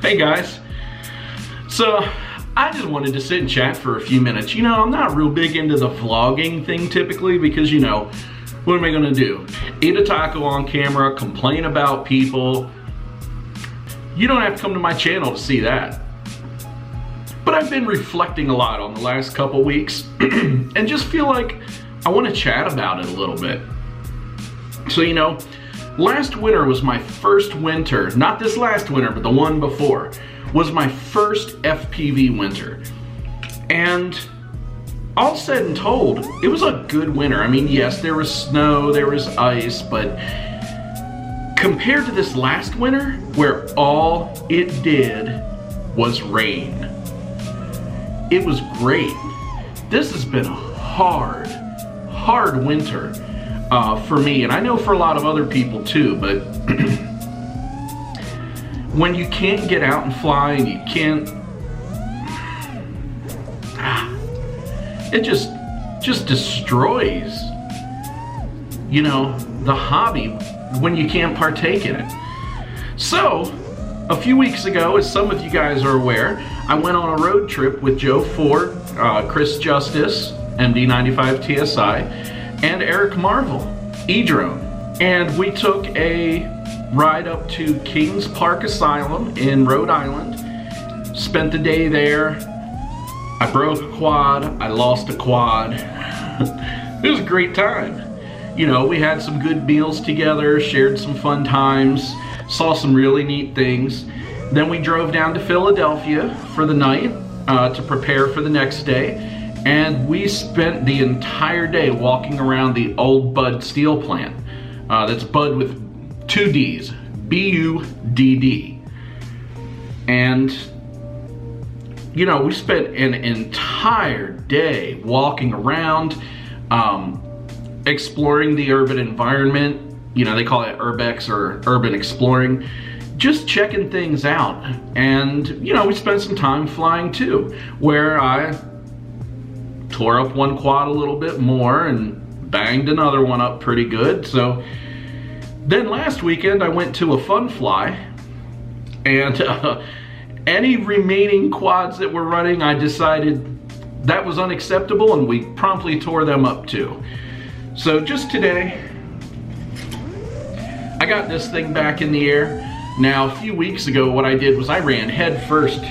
Hey guys, so I just wanted to sit and chat for a few minutes. You know, I'm not real big into the vlogging thing typically because, you know, what am I gonna do? Eat a taco on camera, complain about people. You don't have to come to my channel to see that. But I've been reflecting a lot on the last couple weeks and just feel like I want to chat about it a little bit. So, you know, last winter was my first winter, not this last winter, but the one before, was my first FPV winter. And all said and told, it was a good winter. I mean, yes, there was snow, there was ice, but compared to this last winter, where all it did was rain, it was great. This has been a hard winter for me, and I know for a lot of other people too, but when you can't get out and fly and you can't, it just destroys, you know, the hobby when you can't partake in it. So, a few weeks ago, as some of you guys are aware, I went on a road trip with Joe Ford, Chris Justice, MD95 TSI, and Eric Marvel, E-Drone. And we took a ride up to King's Park Asylum in Rhode Island, spent the day there. I broke a quad, I lost a quad. It was a great time. You know, we had some good meals together, shared some fun times, saw some really neat things. Then we drove down to Philadelphia for the night to prepare for the next day. And we spent the entire day walking around the old Budd steel plant. That's Budd with 2 D's, B-U-D-D. And, you know, we spent an entire day walking around, exploring the urban environment. You know, they call it urbex or urban exploring. Just checking things out. And, you know, we spent some time flying too, where I tore up one quad a little bit more and banged another one up pretty good. So then last weekend I went to a fun fly, and any remaining quads that were running, I decided that was unacceptable, and we promptly tore them up too. So just today, I got this thing back in the air. Now, a few weeks ago, what I did was I ran head first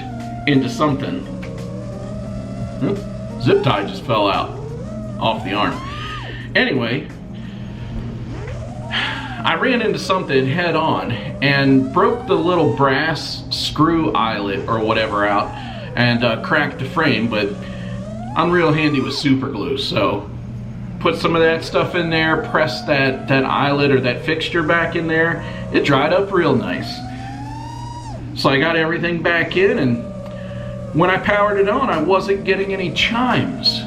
into something. Zip tie just fell out off the arm. Anyway, I ran into something head on and broke the little brass screw eyelet or whatever out and cracked the frame, but I'm real handy with super glue, so put some of that stuff in there, press that eyelet or that fixture back in there. It dried up real nice. So I got everything back in, and when I powered it on, I wasn't getting any chimes.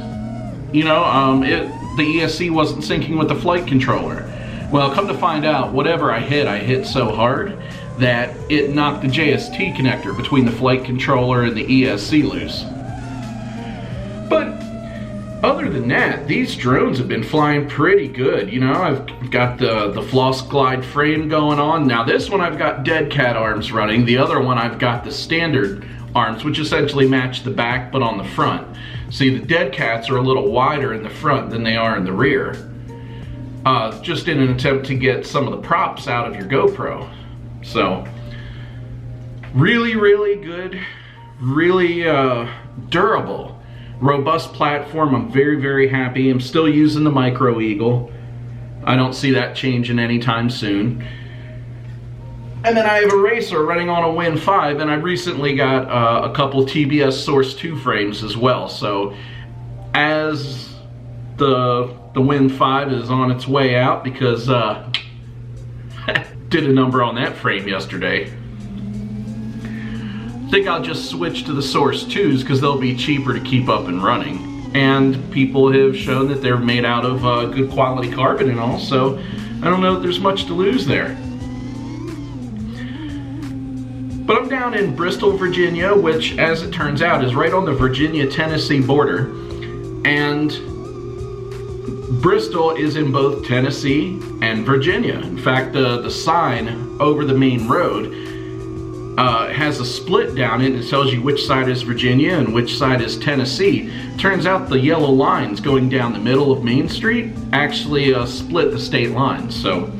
You know, the ESC wasn't syncing with the flight controller. Well, come to find out, whatever I hit so hard that it knocked the JST connector between the flight controller and the ESC loose. But other than that, these drones have been flying pretty good. You know, I've got the Floss Glide frame going on. Now this one I've got deadcat arms running. The other one I've got the standard arms, which essentially match the back but on the front. See, the deadcats are a little wider in the front than they are in the rear. Just in an attempt to get some of the props out of your GoPro. So, really, really good, really durable. Robust platform. I'm very, very happy. I'm still using the Micro Eagle. I don't see that changing anytime soon. And then I have a racer running on a Win 5, and I recently got a couple TBS Source 2 frames as well. So as the Win 5 is on its way out, because did a number on that frame yesterday. I think I'll just switch to the Source 2s because they'll be cheaper to keep up and running. And people have shown that they're made out of good quality carbon and all, so I don't know if there's much to lose there. But I'm down in Bristol, Virginia, which, as it turns out, is right on the Virginia-Tennessee border. And Bristol is in both Tennessee and Virginia. In fact, the sign over the main road has a split down it and it tells you which side is Virginia and which side is Tennessee. Turns out the yellow lines going down the middle of Main Street actually split the state lines. So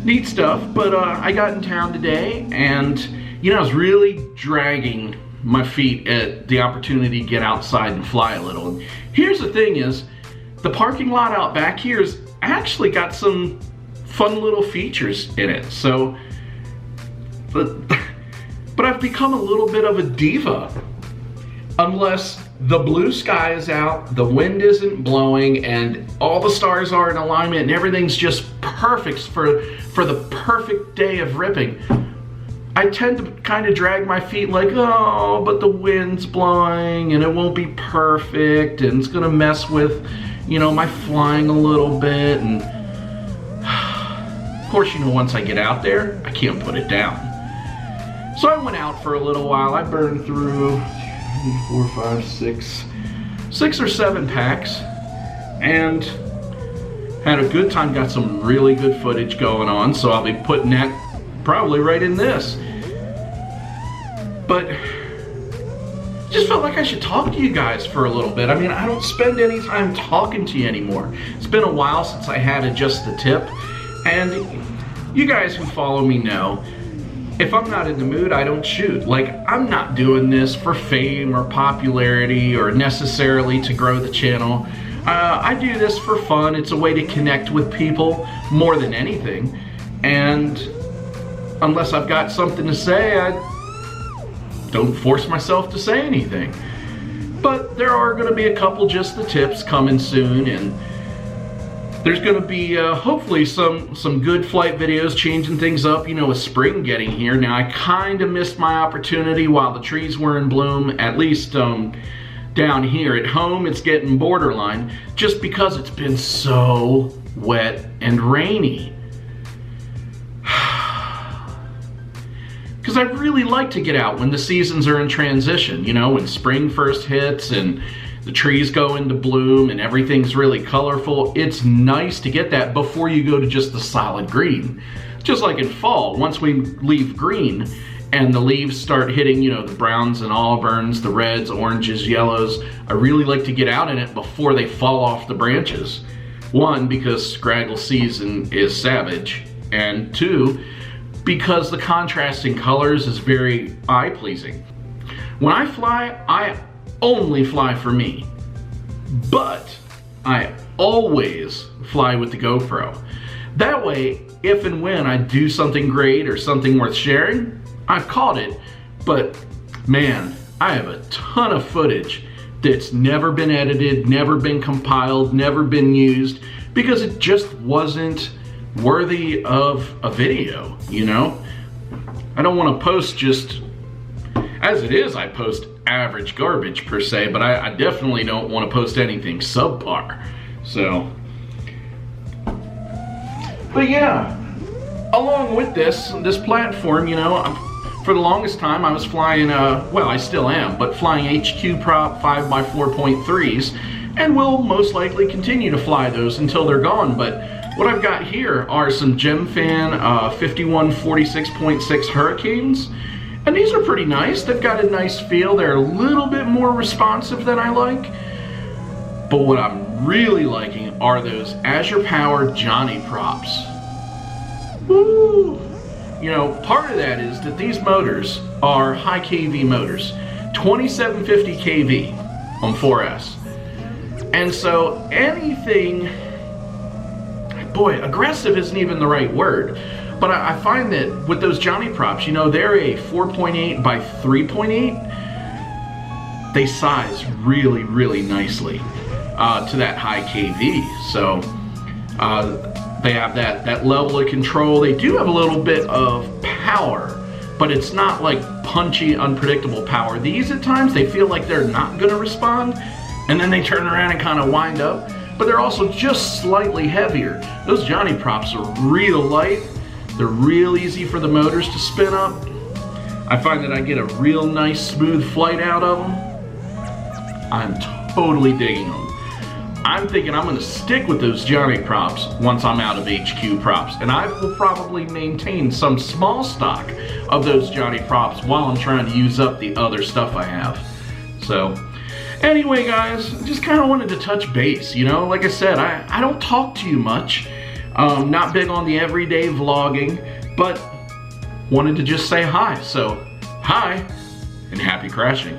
neat stuff. But I got in town today, and you know, I was really dragging my feet at the opportunity to get outside and fly a little. And here's the thing is, the parking lot out back here has actually got some fun little features in it. So, but I've become a little bit of a diva. Unless the blue sky is out, the wind isn't blowing, and all the stars are in alignment and everything's just perfect for the perfect day of ripping, I tend to kind of drag my feet like, oh, but the wind's blowing and it won't be perfect and it's gonna mess with, you know, my flying a little bit. And of course, you know, once I get out there, I can't put it down. So I went out for a little while. I burned through 4, 5, 6 or 7 packs and had a good time. Got some really good footage going on, so I'll be putting that probably right in this. But just felt like I should talk to you guys for a little bit. I mean, I don't spend any time talking to you anymore. It's been a while since I had Adjust the Tip, and you guys who follow me know, if I'm not in the mood, I don't shoot. Like, I'm not doing this for fame or popularity or necessarily to grow the channel. I do this for fun. It's a way to connect with people more than anything. And unless I've got something to say, I don't force myself to say anything. But there are gonna be a couple Just the Tips coming soon, and there's gonna be hopefully some good flight videos, changing things up, you know, with spring getting here. Now, I kind of missed my opportunity while the trees were in bloom, at least down here. At home, it's getting borderline, just because it's been so wet and rainy. Because I really like to get out when the seasons are in transition, you know, when spring first hits and the trees go into bloom and everything's really colorful. It's nice to get that before you go to just the solid green. Just like in fall, once we leave green and the leaves start hitting, you know, the browns and auburns, the reds, oranges, yellows, I really like to get out in it before they fall off the branches. One, because scraggle season is savage, and two, because the contrasting colors is very eye-pleasing. When I fly, I only fly for me, but I always fly with the GoPro. That way, if and when I do something great or something worth sharing, I've caught it. But man, I have a ton of footage that's never been edited, never been compiled, never been used, because it just wasn't worthy of a video, you know? I don't want to post just, as it is, I post average garbage per se, but I definitely don't want to post anything subpar. So, but yeah, along with this platform, you know, for the longest time I was flying, well, I still am, but flying HQProp 5x4.3s, and will most likely continue to fly those until they're gone. But what I've got here are some Gemfan 5146.6 Hurricanes, and these are pretty nice. They've got a nice feel. They're a little bit more responsive than I like. But what I'm really liking are those Azure Power Johnny Props. Woo! You know, part of that is that these motors are high KV motors, 2750 KV on 4S. And so anything, boy, aggressive isn't even the right word, but I find that with those Johnny Props, you know, they're a 4.8 by 3.8. They size really, really nicely to that high KV. So they have that level of control. They do have a little bit of power, but it's not like punchy, unpredictable power. These at times, they feel like they're not gonna respond, and then they turn around and kind of wind up, but they're also just slightly heavier. Those Johnny Props are real light. They're real easy for the motors to spin up. I find that I get a real nice smooth flight out of them. I'm totally digging them. I'm thinking I'm gonna stick with those Johnny Props once I'm out of HQ Props, and I will probably maintain some small stock of those Johnny Props while I'm trying to use up the other stuff I have. So, anyway guys, just kind of wanted to touch base, you know, like I said, I don't talk to you much, not big on the everyday vlogging, but wanted to just say hi, so hi, and happy crashing.